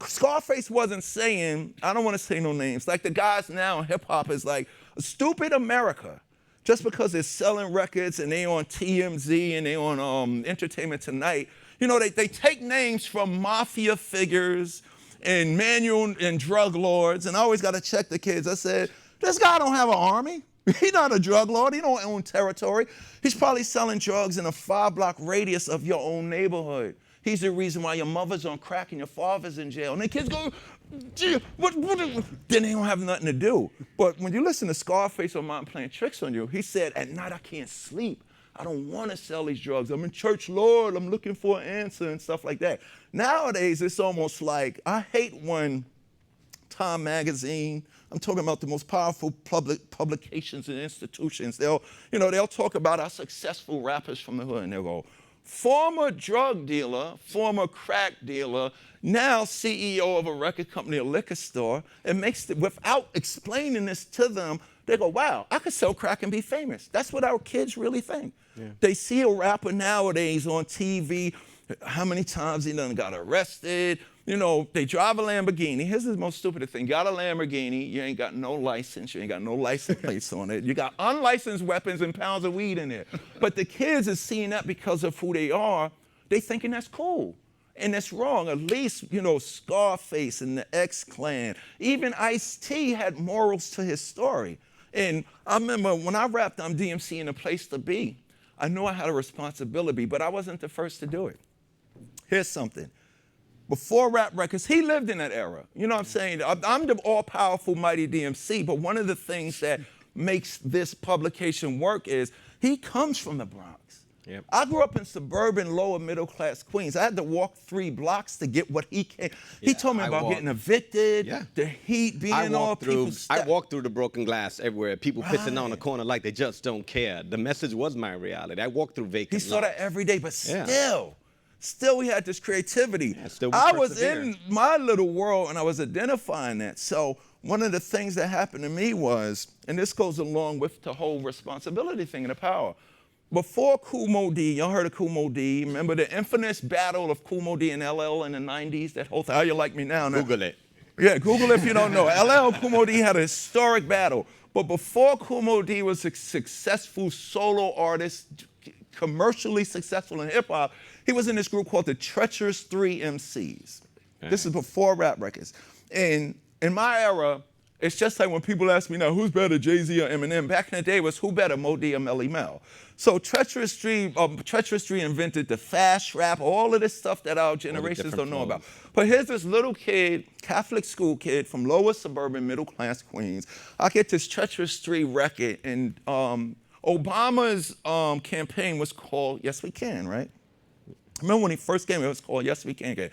Scarface wasn't saying, I don't want to say no names, like the guys now in hip-hop is like, stupid America. Just because they're selling records and they on TMZ and they on Entertainment Tonight, they take names from mafia figures and manual and drug lords, and I always got to check the kids. I said, this guy don't have an army. He's not a drug lord. He don't own territory. He's probably selling drugs in a 5-block radius of your own neighborhood. He's the reason why your mother's on crack and your father's in jail. And the kids go, gee, what? Then they don't have nothing to do. But when you listen to Scarface or Mom Playing Tricks on You, he said, at night I can't sleep. I don't want to sell these drugs. I'm in church, Lord. I'm looking for an answer and stuff like that. Nowadays, it's almost like, I hate when Time Magazine, I'm talking about the most powerful public publications and institutions. They'll talk about our successful rappers from the hood, and they'll go, former drug dealer, former crack dealer, now CEO of a record company, a liquor store, and without explaining this to them, they go, wow, I could sell crack and be famous. That's what our kids really think. Yeah. They see a rapper nowadays on TV, how many times he done got arrested. They drive a Lamborghini. Here's the most stupid thing. Got a Lamborghini, you ain't got no license, you ain't got no license plates on it. You got unlicensed weapons and pounds of weed in there. But the kids are seeing that because of who they are. They thinking that's cool. And that's wrong. At least, Scarface and the X-Clan, even Ice-T had morals to his story. And I remember when I rapped I'm DMC in A Place to Be, I knew I had a responsibility, but I wasn't the first to do it. Here's something. Before rap records, he lived in that era. You know what I'm saying? I'm the all-powerful mighty DMC, but one of the things that makes this publication work is he comes from the Bronx. Yep. I grew up in suburban, lower middle class Queens. I had to walk 3 blocks to get what he came. He told me about getting evicted, the heat being all people. I walked through the broken glass everywhere. People pissing on the corner like they just don't care. The message was my reality. I walked through vacant lots. He saw that every day, but still we had this creativity. I was in my little world and I was identifying that. So one of the things that happened to me was, and this goes along with the whole responsibility thing and the power. Before Kool Moe Dee, y'all heard of Kool Moe Dee? Remember the infamous battle of Kool Moe Dee and LL in the 90s? That whole thing, how you like me now? Google it. Yeah, Google it if you don't know. LL and Kool Moe Dee had a historic battle. But before Kool Moe Dee was a successful solo artist, commercially successful in hip hop, he was in this group called the Treacherous 3 MCs. This is before rap records. And in my era, it's just like when people ask me now, who's better, Jay-Z or Eminem? Back in the day, it was who better, Moe Dee or Melly Mel? So Treacherous 3 invented the fast rap, all of this stuff that our generations don't know about. But here's this little kid, Catholic school kid from lower suburban, middle class Queens. I get this Treacherous 3 record, and Obama's campaign was called Yes We Can, right? Remember when he first came, it was called Yes We Can.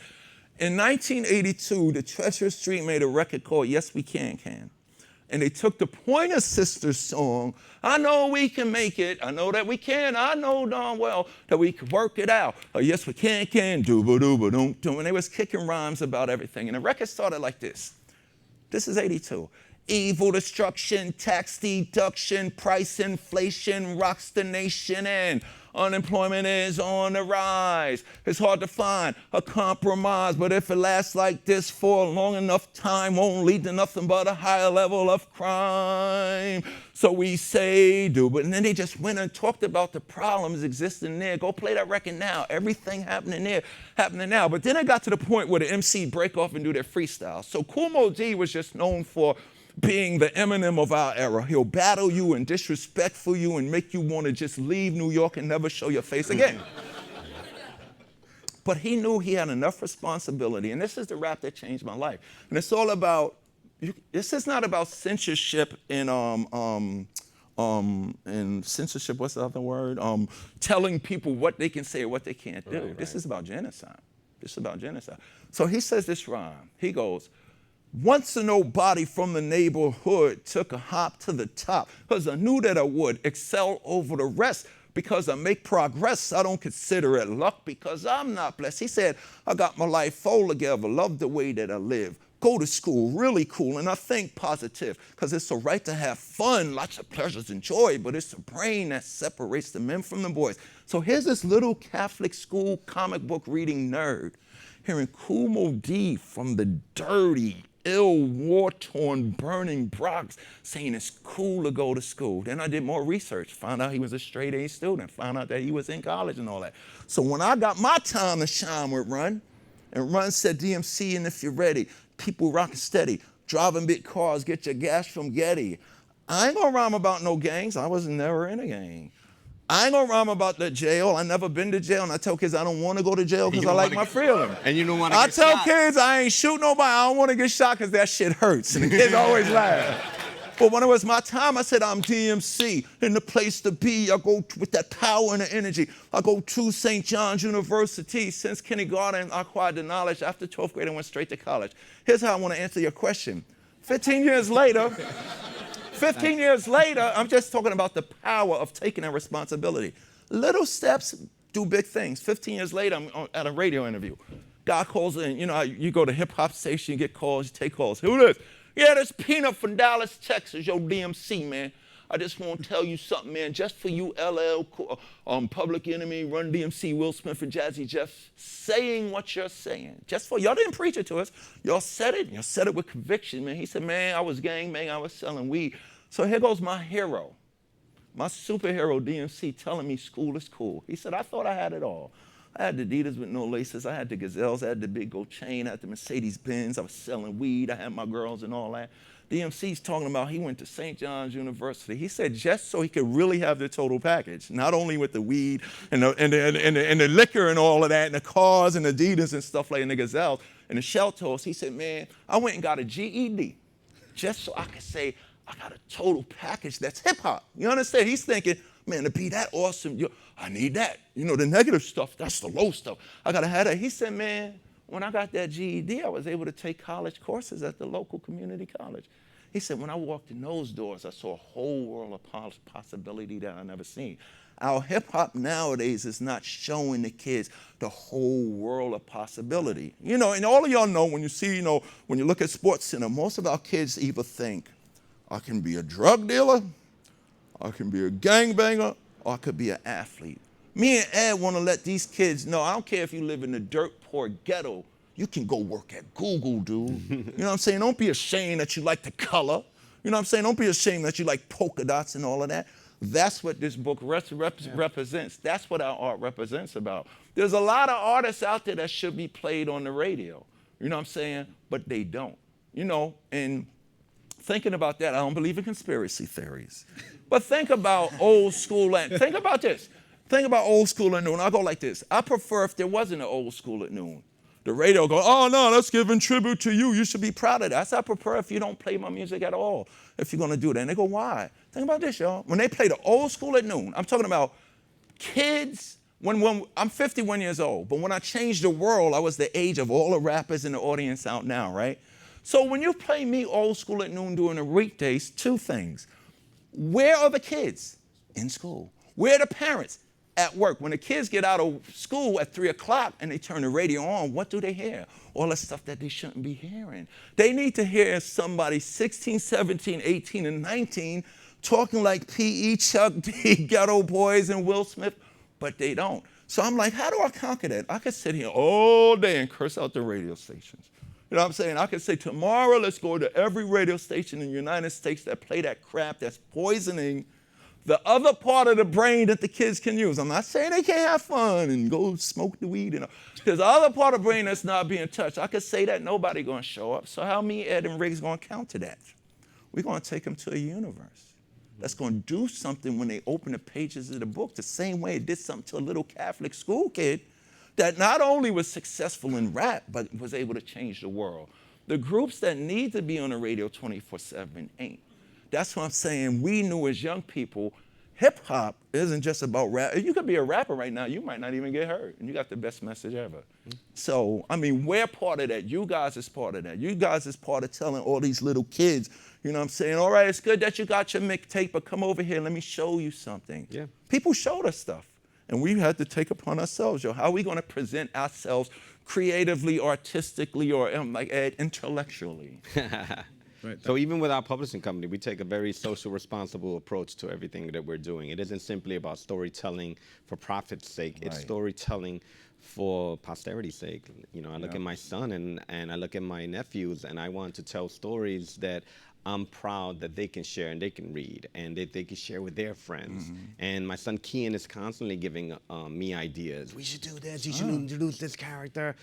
In 1982, the Treacherous 3 made a record called Yes We Can Can. And they took the Pointer Sisters song, I know we can make it, I know that we can, I know darn well that we can work it out. Oh, yes, we can, dooba-dooba-doom-doom. And they was kicking rhymes about everything. And the record started like this. This is 82. Evil destruction, tax deduction, price inflation rocks the nation, and unemployment is on the rise. It's hard to find a compromise, but if it lasts like this for a long enough time, won't lead to nothing but a higher level of crime. So we say, but and then they just went and talked about the problems existing there. Go play that record now. Everything happening there, happening now. But then it got to the point where the MC break off and do their freestyle. So Kool Moe Dee was just known for being the Eminem of our era. He'll battle you and disrespectful you and make you want to just leave New York and never show your face again. But he knew he had enough responsibility, and this is the rap that changed my life. And it's all about, this is not about censorship and censorship, what's the other word? Telling people what they can say or what they can't do. This is about genocide. This is about genocide. So he says this rhyme. He goes, once a nobody from the neighborhood took a hop to the top, because I knew that I would excel over the rest. Because I make progress, I don't consider it luck because I'm not blessed. He said, I got my life all together, love the way that I live. Go to school, really cool, and I think positive, because it's a right to have fun, lots of pleasures and joy, but it's the brain that separates the men from the boys. So here's this little Catholic school comic book reading nerd hearing Kool Moe Dee from the dirty, ill, war-torn, burning Bronx saying it's cool to go to school. Then I did more research, found out he was a straight-A student, found out that he was in college and all that. So when I got my time to shine with Run, and Run said, DMC, and if you're ready, people rockin' steady, driving big cars, get your gas from Getty. I ain't gonna rhyme about no gangs, I was never in a gang. I ain't gonna rhyme about the jail. I never been to jail, and I tell kids I don't want to go to jail because I like my freedom. And you don't want to I get tell shot. kids I ain't shoot nobody. I don't want to get shot because that shit hurts, and the kids always laugh. But when it was my time, I said I'm DMC, in the place to be. I go with that power and the energy. I go to St. John's University. Since kindergarten, I acquired the knowledge. After 12th grade, I went straight to college. Here's how I want to answer your question. 15 years later, 15 years later, I'm just talking about the power of taking a responsibility. Little steps do big things. 15 years later, I'm at a radio interview. Guy calls in, you know, you go to hip hop station, you get calls, you take calls. Who this? Yeah, this Peanut from Dallas, Texas, yo DMC, man. I just want to tell you something, man, just for you, LL, Public Enemy, Run DMC, Will Smith, and Jazzy Jeff, saying what you're saying. Just for, y'all didn't preach it to us. Y'all said it, and y'all said it with conviction, man. He said, man, I was gang, man, I was selling weed. So here goes my hero, my superhero, DMC, telling me school is cool. He said, I thought I had it all. I had the Adidas with no laces. I had the Gazelles. I had the big gold chain. I had the Mercedes-Benz. I was selling weed. I had my girls and all that. DMC's talking about he went to St. John's University. He said just so he could really have the total package, not only with the weed and the liquor and all of that, and the cars and the Adidas and stuff like that, and the Gazelles and the shell toes. He said, man, I went and got a GED just so I could say I got a total package that's hip-hop. You understand? He's thinking, man, to be that awesome, I need that. You know, the negative stuff, that's the low stuff. I got to have that. He said, man, when I got that GED, I was able to take college courses at the local community college. He said, when I walked in those doors, I saw a whole world of possibility that I never seen. Our hip-hop nowadays is not showing the kids the whole world of possibility. You know, and all of y'all know when you see, you know, when you look at Sports Center, most of our kids either think, I can be a drug dealer, I can be a gangbanger, or I could be an athlete. Me and Ed want to let these kids know, I don't care if you live in the dirt poor ghetto, you can go work at Google, dude. You know what I'm saying? Don't be ashamed that you like the color. You know what I'm saying? Don't be ashamed that you like polka dots and all of that. That's what this book represents. That's what our art represents about. There's a lot of artists out there that should be played on the radio. You know what I'm saying? But they don't. You know, and thinking about that, I don't believe in conspiracy theories. But think about old school, and think about this. Think about old school at noon. I'll go like this. I prefer if there wasn't an old school at noon. The radio go, oh no, that's giving tribute to you. You should be proud of that. I said, I prefer if you don't play my music at all, if you're gonna do that. And they go, why? Think about this, y'all. When they play the old school at noon, I'm talking about kids, when I'm 51 years old, but when I changed the world, I was the age of all the rappers in the audience out now, right? So when you play me old school at noon during the weekdays, two things. Where are the kids? In school. Where are the parents? At work. When the kids get out of school at 3 o'clock and they turn the radio on, what do they hear? All the stuff that they shouldn't be hearing. They need to hear somebody 16, 17, 18, and 19 talking like P.E., Chuck D, Ghetto Boys, and Will Smith, but they don't. So I'm like, how do I conquer that? I could sit here all day and curse out the radio stations. You know what I'm saying? I could say, tomorrow, let's go to every radio station in the United States that play that crap that's poisoning the other part of the brain that the kids can use. I'm not saying they can't have fun and go smoke the weed. There's the other part of the brain that's not being touched. I could say that nobody going to show up. So how me, Ed, and Riggs going to counter that? We're going to take them to a universe that's going to do something when they open the pages of the book, the same way it did something to a little Catholic school kid that not only was successful in rap, but was able to change the world. The groups that need to be on the radio 24/7 ain't. That's what I'm saying. We knew as young people, hip hop isn't just about rap. You could be a rapper right now, you might not even get heard, and you got the best message ever. So, I mean, we're part of that. You guys is part of that. You guys is part of telling all these little kids, you know what I'm saying? All right, it's good that you got your mixtape, but come over here, let me show you something. Yeah. People showed us stuff, and we had to take upon ourselves, how are we going to present ourselves creatively, artistically, or intellectually? Right. So even with our publishing company, we take a very social responsible approach to everything that we're doing. It isn't simply about storytelling for profit's sake. Right. It's storytelling for posterity's sake. You know, I look at my son and I look at my nephews, and I want to tell stories that I'm proud that they can share and they can read and that they can share with their friends. And my son Kian is constantly giving me ideas. We should do this, you should introduce this character.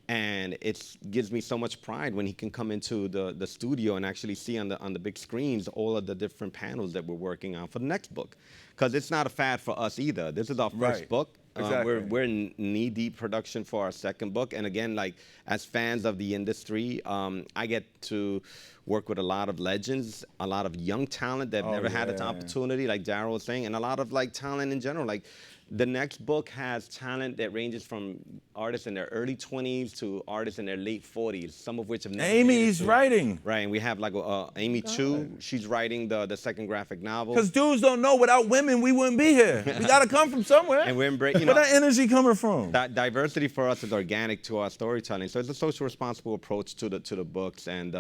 And it gives me so much pride when he can come into the studio and actually see on the big screens all of the different panels that we're working on for the next book. Because it's not a fad for us either. This is our first book. Exactly. We're in knee-deep production for our second book. And again, like as fans of the industry, I get to work with a lot of legends, a lot of young talent that never had an opportunity, like Daryl was saying, and a lot of like talent in general. Like the next book has talent that ranges from artists in their early 20s to artists in their late 40s, some of which have never Amy's writing. Right, and we have like Amy Chu. She's writing the second graphic novel. Because dudes don't know, without women, we wouldn't be here. We got to come from somewhere. And we're embracing, where that energy coming from? That diversity for us is organic to our storytelling. So it's a social responsible approach to the books. And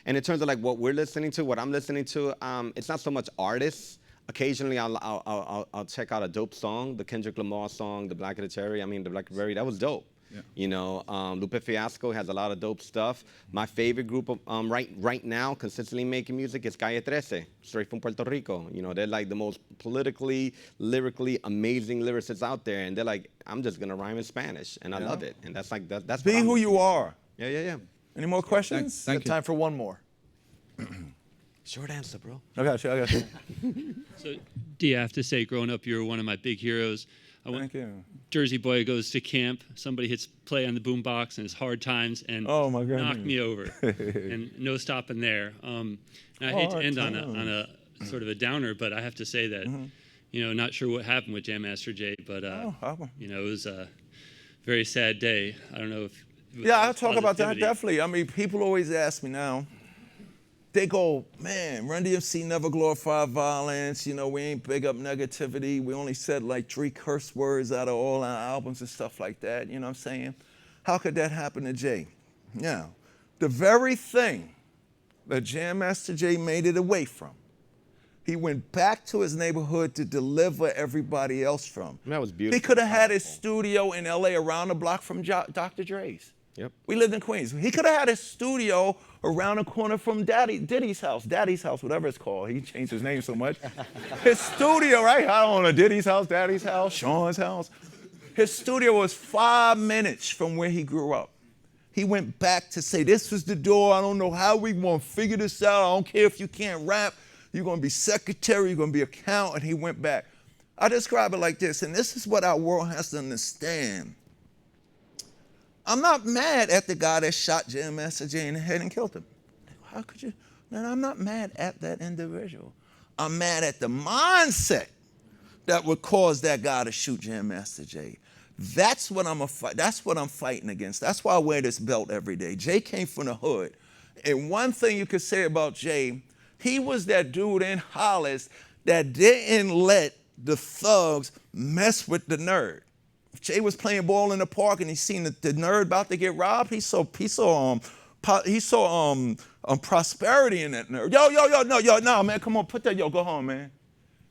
in terms of like what we're listening to, what I'm listening to, it's not so much artists. Occasionally, I'll check out a dope song, the Kendrick Lamar song, the Black and the Cherry. I mean, the Blackberry, that was dope. Yeah. You know, Lupe Fiasco has a lot of dope stuff. My favorite group of right now, consistently making music, is Calle 13, straight from Puerto Rico. You know, they're like the most politically, lyrically amazing lyricists out there, and they're like, I'm just gonna rhyme in Spanish, and I love it. And that's like that's. Be who you are. Yeah. Any more questions? Thank you. Time for one more. Short answer, bro. I got you. So, D, I have to say, growing up, you were one of my big heroes. Thank you. Jersey boy goes to camp. Somebody hits play on the boombox, and it's Hard Times, and knocked me over. And no stopping there. And I hate to end on a sort of a downer, but I have to say that, you know, not sure what happened with Jam Master Jay, but you know, it was a very sad day. I don't know if. I'll talk about that definitely. I mean, people always ask me now. They go, man, Run DMC never glorified violence. You know, we ain't big up negativity. We only said like 3 curse words out of all our albums and stuff like that. You know what I'm saying? How could that happen to Jay? Now, the very thing that Jam Master Jay made it away from, he went back to his neighborhood to deliver everybody else from. That was beautiful. He could have had his studio in LA around the block from Dr. Dre's. Yep. We lived in Queens. He could have had his studio around the corner from Diddy's house, whatever it's called. He changed his name so much. His studio, right? I don't know, Diddy's house, Daddy's house, Sean's house. His studio was 5 minutes from where he grew up. He went back to say, this was the door. I don't know how we going to figure this out. I don't care if you can't rap. You're going to be secretary. You're going to be accountant. He went back. I describe it like this, and this is what our world has to understand. I'm not mad at the guy that shot Jam Master Jay in the head and killed him. How could you? Man, I'm not mad at that individual. I'm mad at the mindset that would cause that guy to shoot Jam Master Jay. That's what I'm fighting against. That's why I wear this belt every day. Jay came from the hood, And one thing you could say about Jay, he was that dude in Hollis that didn't let the thugs mess with the nerd. If Jay was playing ball in the park and he seen the nerd about to get robbed, he saw prosperity in that nerd. No, man, come on, put that, go home, man.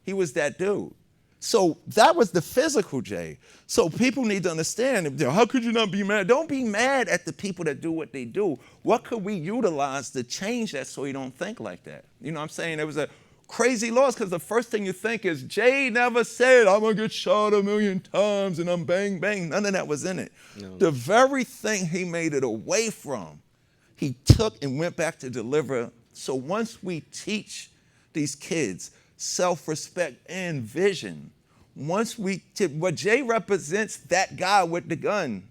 He was that dude. So that was the physical Jay. So people need to understand, how could you not be mad? Don't be mad at the people that do what they do. What could we utilize to change that so you don't think like that? You know what I'm saying? There was a crazy loss because the first thing you think is, Jay never said, I'm going to get shot 1,000,000 times and I'm bang, bang. None of that was in it. No. The very thing he made it away from, he took and went back to deliver. So once we teach these kids self-respect and vision, what Jay represents, that guy with the gun.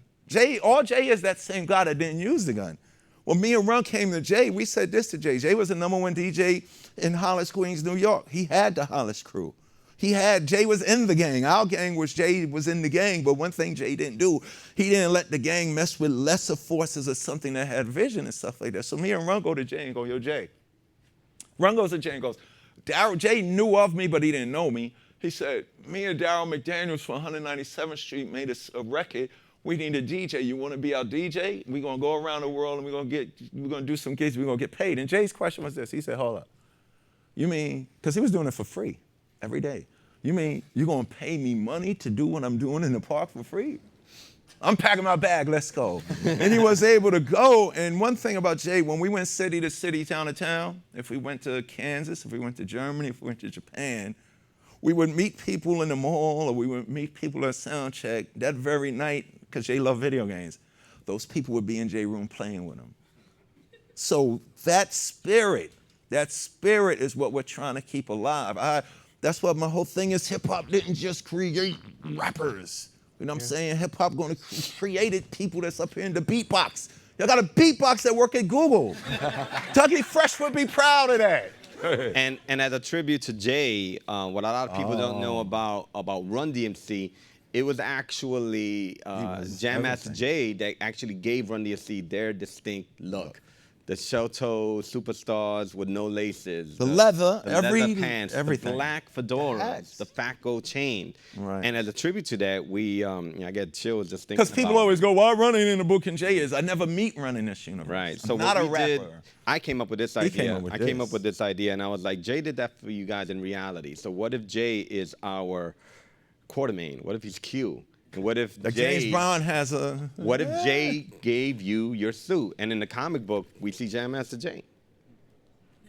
All Jay is that same guy that didn't use the gun. When me and Run came to Jay, we said this to Jay. Jay was the #1 DJ in Hollis, Queens, New York. He had the Hollis crew. Jay was in the gang. Our gang was Jay was in the gang, but one thing Jay didn't do, he didn't let the gang mess with lesser forces or something that had vision and stuff like that. So me and Run go to Jay and go, yo, Jay. Run goes to Jay and goes, Jay knew of me, but he didn't know me. He said, me and Daryl McDaniels from 197th Street made a record. We need a DJ. You want to be our DJ? We're going to go around the world and we're going to do some gigs. We're going to get paid. And Jay's question was this. He said, hold up. You mean, because he was doing it for free every day. You mean you're going to pay me money to do what I'm doing in the park for free? I'm packing my bag, let's go. And he was able to go. And one thing about Jay, when we went city to city, town to town, if we went to Kansas, if we went to Germany, if we went to Japan, we would meet people in the mall or we would meet people at sound check that very night, because Jay loved video games. Those people would be in Jay's room playing with him. So that spirit is what we're trying to keep alive. That's what my whole thing is. Hip hop didn't just create rappers. You know what I'm saying? Hip hop gonna created people that's up here in the beatbox. Y'all got a beatbox that work at Google. Dougie Fresh would be proud of that. And as a tribute to Jay, what a lot of people don't know about Run DMC, it was actually Jam Master Jay that actually gave Run DMC their distinct look. The shell-toe superstars with no laces. The leather pants, everything. The black fedoras, the fat gold chain. Right. And as a tribute to that, I get chills just thinking about it. Because people always go, why Running in the Book and Jay is? I never meet Run in this universe. Right. So I'm not a rapper. I came up with this idea. I came up with this idea, and I was like, Jay did that for you guys in reality. So what if Jay is our Quartermain? What if he's Q? And what if James Brown has a... What if Jay gave you your suit? And in the comic book, we see Jam Master Jay.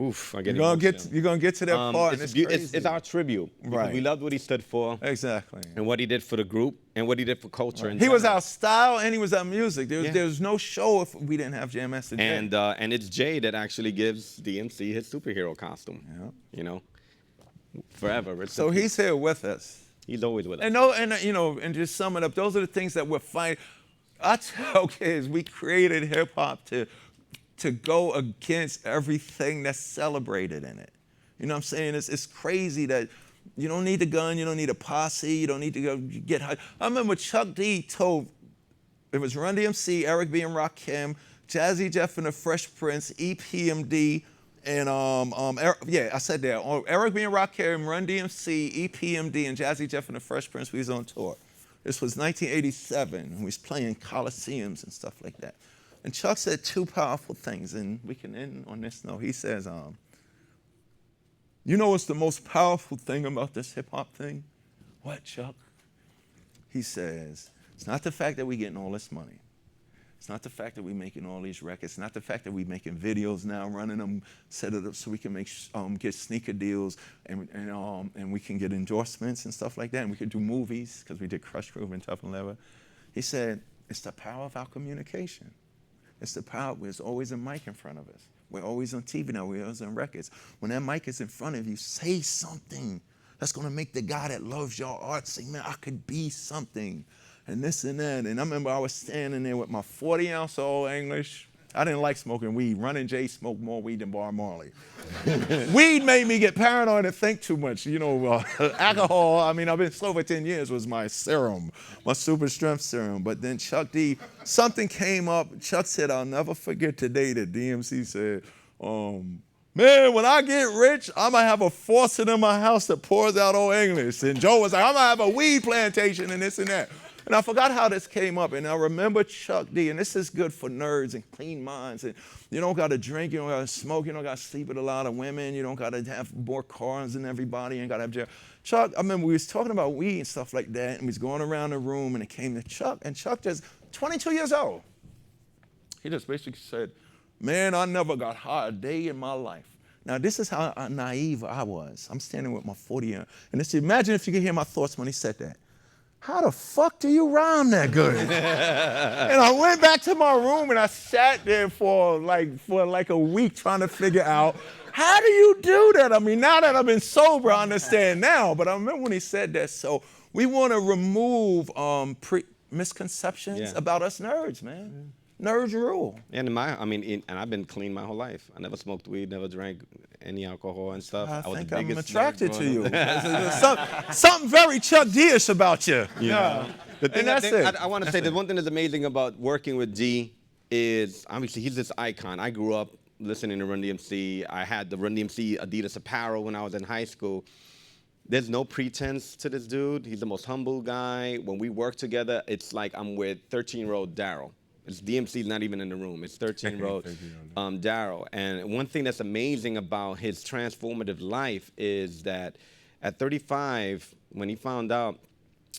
Oof, I get emotional. You're going to get to that part, and it's crazy. It's our tribute. Right. We loved what he stood for. Exactly. And what he did for the group, and what he did for culture. Right. He was our style, and he was our music. There was no show if we didn't have Jam Master Jay. And it's Jay that actually gives DMC his superhero costume. Yeah. You know, forever. So he's here with us. He's always with us. And just sum it up, those are the things that we're fighting. I tell kids, we created hip hop to go against everything that's celebrated in it. You know what I'm saying? It's crazy that you don't need a gun, you don't need a posse, you don't need to go get high. I remember Chuck D told, it was Run DMC, Eric B. and Rakim, Jazzy Jeff and the Fresh Prince, EPMD, and I said that. Eric B. and Rakim, Run DMC, EPMD, and Jazzy Jeff and the Fresh Prince, we was on tour. This was 1987, and we was playing coliseums and stuff like that. And Chuck said two powerful things, and we can end on this note. He says, you know what's the most powerful thing about this hip-hop thing? What, Chuck? He says, it's not the fact that we're getting all this money. It's not the fact that we're making all these records. It's not the fact that we're making videos now, running them, set it up so we can get sneaker deals and we can get endorsements and stuff like that. And we can do movies because we did Crush Groove and Tough and Leather. He said, it's the power of our communication. It's the power. There's always a mic in front of us. We're always on TV now. We're always on records. When that mic is in front of you, say something that's going to make the guy that loves your art say, man, I could be something. And this and that. And I remember I was standing there with my 40-ounce Old English I didn't like smoking weed. Running Jay smoked more weed than Bob Marley. Weed made me get paranoid and think too much. You know, alcohol, I mean, I've been sober 10 years, was my serum, my super strength serum. But then Chuck D, something came up. Chuck said, I'll never forget today that DMC said, man, when I get rich, I'm going to have a faucet in my house that pours out Old English. And Joe was like, I'm going to have a weed plantation and this and that. And I forgot how this came up. And I remember Chuck D, and this is good for nerds and clean minds. And you don't got to drink, you don't got to smoke, you don't got to sleep with a lot of women, you don't got to have more cars than everybody, you ain't got to have jail. Chuck, I remember we was talking about weed and stuff like that, and we was going around the room, and it came to Chuck, and Chuck just, 22 years old. He just basically said, man, I never got high a day in my life. Now, this is how naive I was. I'm standing with my 40-year, and just imagine if you could hear my thoughts when he said that. How the fuck do you rhyme that good? And I went back to my room and I sat there for like a week trying to figure out, how do you do that? I mean, now that I've been sober, I understand now, but I remember when he said that. So we want to remove misconceptions about us nerds, man. Nerds rule. And and I've been clean my whole life. I never smoked weed, never drank any alcohol and stuff. I was think the I'm biggest attracted nerd to you. There's something very Chuck D-ish about you. Yeah. The thing And that's it. I want to say that one thing that's amazing about working with D is, obviously, he's this icon. I grew up listening to Run DMC. I had the Run DMC Adidas apparel when I was in high school. There's no pretense to this dude. He's the most humble guy. When we work together, it's like I'm with 13-year-old Daryl. It's DMC's not even in the room. It's 13-year-old Daryl. And one thing that's amazing about his transformative life is that at 35, when he found out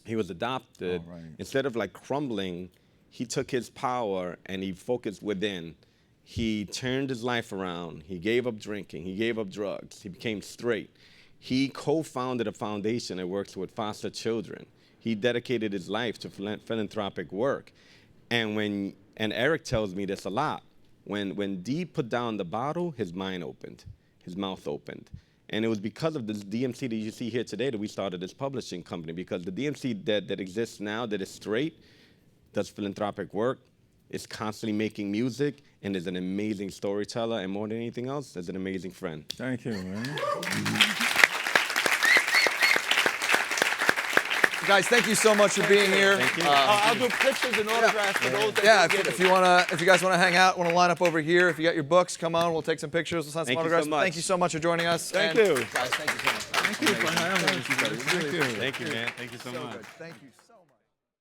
he was adopted, instead of like crumbling, he took his power and he focused within. He turned his life around. He gave up drinking. He gave up drugs. He became straight. He co-founded a foundation that works with foster children. He dedicated his life to philanthropic work. And Eric tells me this a lot. When D put down the bottle, his mind opened, his mouth opened. And it was because of this DMC that you see here today that we started this publishing company, because the DMC that exists now, that is straight, does philanthropic work, is constantly making music, and is an amazing storyteller, and more than anything else, is an amazing friend. Thank you, man. Guys, thank you so much for being here. Thank you. I'll do pictures and autographs for those that didn't get it. If you guys want to hang out, want to line up over here. If you got your books, come on. We'll take some pictures. We'll sign some autographs. So much. Thank you so much for joining us. Thank you. Guys, thank you so much. Thank you for having us. Thank you, man. Thank you so much. Thank you.